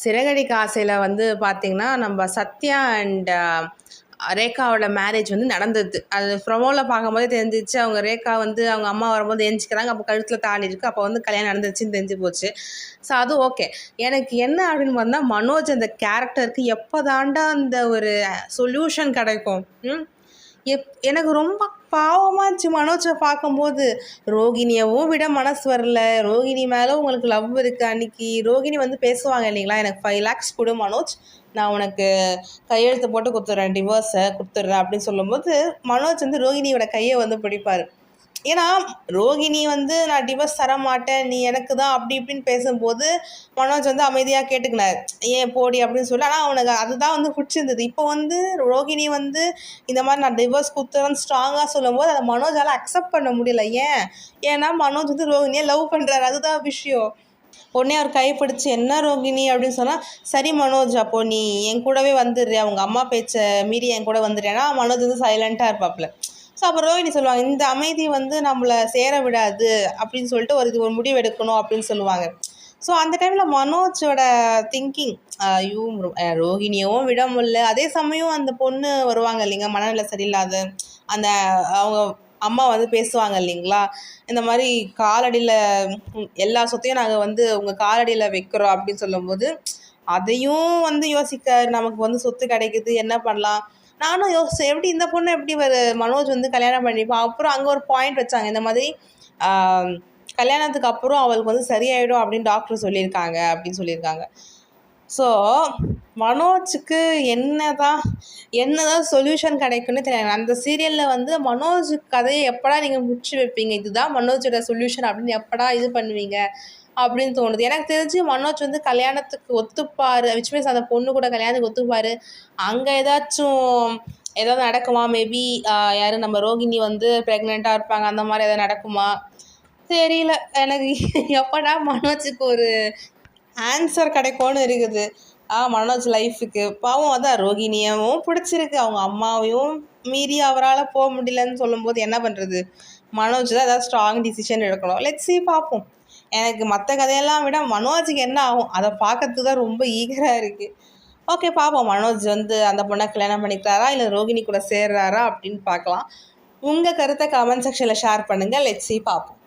சிறகடிக்க ஆசையில் வந்து பார்த்திங்கன்னா நம்ம சத்யா அண்ட் ரேகாவோட மேரேஜ் வந்து நடந்தது. அது ப்ரொமோவில் பார்க்கும்போதே தெரிஞ்சிச்சு. அவங்க ரேகா வந்து அவங்க அம்மா வரும்போது எந்திக்கிறாங்க. அப்போ கழுத்தில் தாலி இருக்குது. அப்போ வந்து கல்யாணம் நடந்துச்சுன்னு தெரிஞ்சு போச்சு. ஸோ அது ஓகே. எனக்கு என்ன அப்படின்னு பார்த்தா மனோஜ் அந்த கேரக்டருக்கு எப்போ தாண்டா அந்த ஒரு சொல்யூஷன் கிடைக்கும். எனக்கு ரொம்ப பாவமாச்சு மனோஜை பார்க்கும்போது. ரோகிணியவும் விட மனசு வரல. ரோகிணி மேலே உங்களுக்கு லவ் இருக்குது. அன்றைக்கி ரோகிணி வந்து பேசுவாங்க இல்லைங்களா, எனக்கு 5 lakhs கொடு மனோஜ், நான் உனக்கு கையெழுத்து போட்டு கொடுத்துட்றேன், டிவோர்ஸை கொடுத்துட்றேன் அப்படின்னு சொல்லும்போது மனோஜ் வந்து ரோகிணியோட கையை வந்து பிடிப்பார். ஏன்னா ரோகிணி வந்து நான் டிவோர்ஸ் தர மாட்டேன், நீ எனக்கு தான் அப்படி இப்படின்னு பேசும்போது மனோஜ் வந்து அமைதியாக கேட்டுக்கினார், ஏன் போடி அப்படின்னு சொல்லி. ஆனால் அவனுக்கு அதுதான் வந்து பிடிச்சிருந்தது. இப்போ வந்து ரோகிணி வந்து இந்த மாதிரி நான் டிவோர்ஸ் கொடுத்துறேன்னு ஸ்ட்ராங்காக சொல்லும்போது அதை மனோஜால் அக்செப்ட் பண்ண முடியல. ஏன்னா மனோஜ் வந்து ரோகிணியை லவ் பண்ணுறாரு, அதுதான் விஷயம். உடனே அவர் கைப்பிடிச்சு என்ன ரோகிணி அப்படின்னு சொன்னால், சரி மனோஜ் அப்போது நீ என் கூடவே வந்துடுறியா, அவங்க அம்மா பேச்சை மீறி என் கூட வந்துடுறேன்னா மனோஜ் வந்து சைலண்ட்டாக இருப்பாப்புல. ஸோ அப்போ ரோகிணி சொல்லுவாங்க, இந்த அமைதி வந்து நம்மளை சேர விடாது அப்படின்னு சொல்லிட்டு ஒரு முடிவு எடுக்கணும் அப்படின்னு சொல்லுவாங்க. ஸோ அந்த டைமில் மனோஜோட திங்கிங், ரோகிணியவும் விட முடியல, அதே சமயம் அந்த பொண்ணு வருவாங்க இல்லைங்க, மனநிலை சரியில்லாத அந்த அவங்க அம்மா வந்து பேசுவாங்க இல்லைங்களா, இந்த மாதிரி காலடியில் எல்லா சொத்தையும் நாங்கள் வந்து உங்கள் காலடியில் வைக்கிறோம் அப்படின்னு சொல்லும்போது அதையும் வந்து யோசிக்க, நமக்கு வந்து சொத்து கிடைக்குது என்ன பண்ணலாம். நானும் யோசித்தேன், எப்படி இந்த பொண்ணு எப்படி மனோஜ் வந்து கல்யாணம் பண்ணிப்பான். அப்புறம் அங்கே ஒரு பாயிண்ட் வச்சாங்க, இந்த மாதிரி கல்யாணத்துக்கு அப்புறம் அவளுக்கு வந்து சரியாயிடும் அப்படின்னு டாக்டர் சொல்லியிருக்காங்க அப்படின்னு சொல்லியிருக்காங்க. ஸோ மனோஜுக்கு என்னதான் சொல்யூஷன் கிடைக்குன்னு தெரியாது. அந்த சீரியலில் வந்து மனோஜ் கதையை எப்படா நீங்கள் முடிச்சு வைப்பீங்க, இதுதான் மனோஜோட சொல்யூஷன் அப்படின்னு எப்படா இது பண்ணுவீங்க அப்படின்னு தோணுது. எனக்கு தெரிஞ்சு மனோஜ் வந்து கல்யாணத்துக்கு ஒத்துப்பார், விச் மீன்ஸ் அந்த பொண்ணு கூட கல்யாணத்துக்கு ஒத்துப்பார். அங்கே ஏதாவது நடக்குமா, மேபி யாரும் நம்ம ரோகிணி வந்து ப்ரெக்னெண்ட்டாக இருப்பாங்க, அந்த மாதிரி எதாவது நடக்குமா தெரியல எனக்கு. எப்படா மனோஜுக்கு ஒரு ஆன்சர் கிடைக்கும்னு இருக்குது மனோஜ் லைஃபுக்கு. பாவம் அதான் ரோகிணியவும் பிடிச்சிருக்கு, அவங்க அம்மாவையும் மீறி அவரால் போக முடியலன்னு சொல்லும்போது என்ன பண்ணுறது. மனோஜ் தான் ஏதாவது ஸ்ட்ராங் டிசிஷன் எடுக்கணும். லெட்ஸ் சீ, பார்ப்போம். எனக்கு மற்ற கதையெல்லாம் விட மனோஜுக்கு என்ன ஆகும் அதை பார்க்கறதுக்கு தான் ரொம்ப ஈகராக இருக்குது. ஓகே, பார்ப்போம். மனோஜ் வந்து அந்த பொண்ணை கல்யாணம் பண்ணிக்கிறாரா இல்லை ரோகிணி கூட சேர்றாரா அப்படின்னு பார்க்கலாம். உங்கள் கருத்தை கமெண்ட் செக்ஷனில் ஷேர் பண்ணுங்கள். லெட்ஸ் சீ, பார்ப்போம்.